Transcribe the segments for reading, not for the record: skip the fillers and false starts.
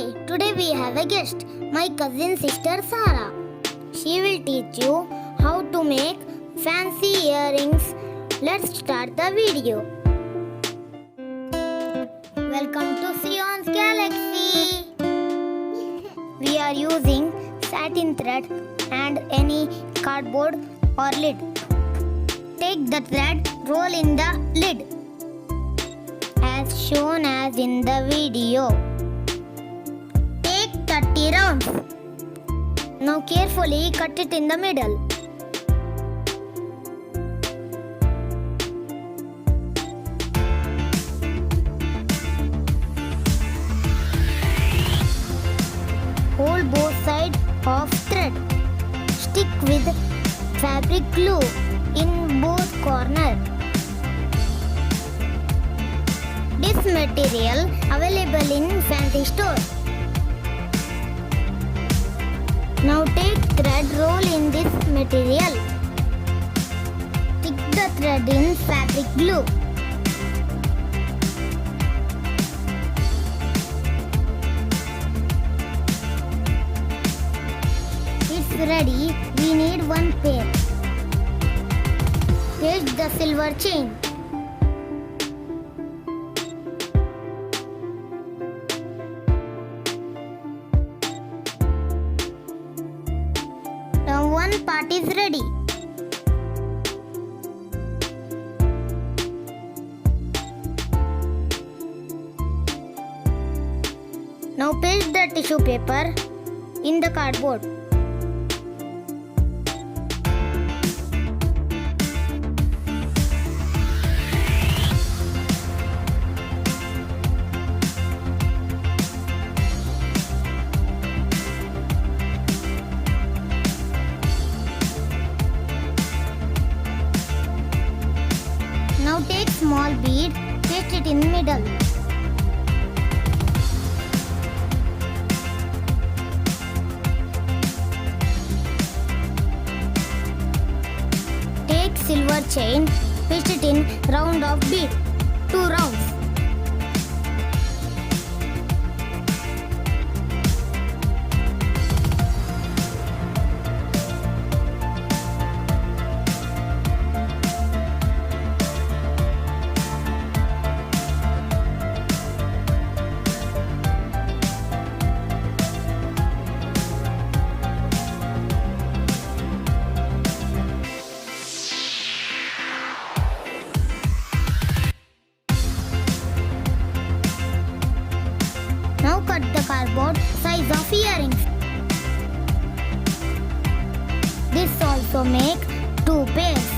Hi, today we have a guest, my cousin sister Sara. She will teach you how to make fancy earrings. Let's start the video. Welcome to Sion's Galaxy. We are using satin thread and any cardboard or lid. Take the thread, roll in the lid as shown as in the video. Take 30 rounds. Now carefully cut it in the middle. Hold both sides of thread. Stick with fabric glue in both corners. This material available in fancy stores. Now take thread, roll in this material. Stick the thread in fabric glue. It's ready. We need one pair. Here's the silver chain. Now one part is ready. Now paste the tissue paper in the cardboard. Now take small bead, paste it in middle. Take silver chain, paste it in round of bead, 2 rounds. Now cut the cardboard size of earrings. This also make 2 pairs.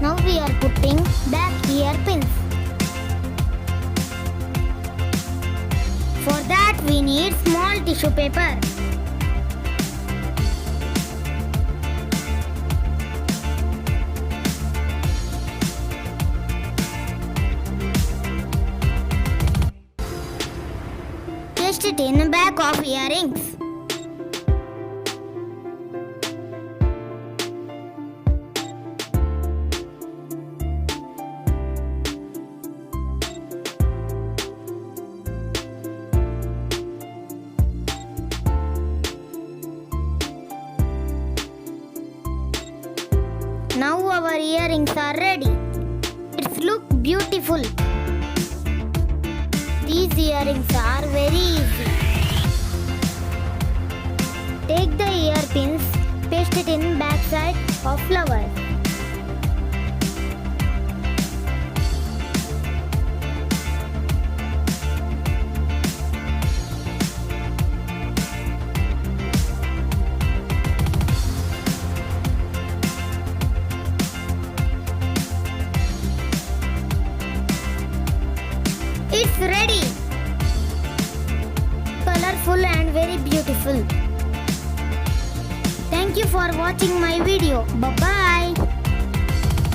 Now we are putting back ear pins. For that we need small tissue paper. Paste it in the back of earrings. Now our earrings are ready. It's look beautiful. These earrings are very easy. Take the ear pins, paste it in back side of flowers. It's ready. Colorful and very beautiful. Thank you for watching my video. Bye bye.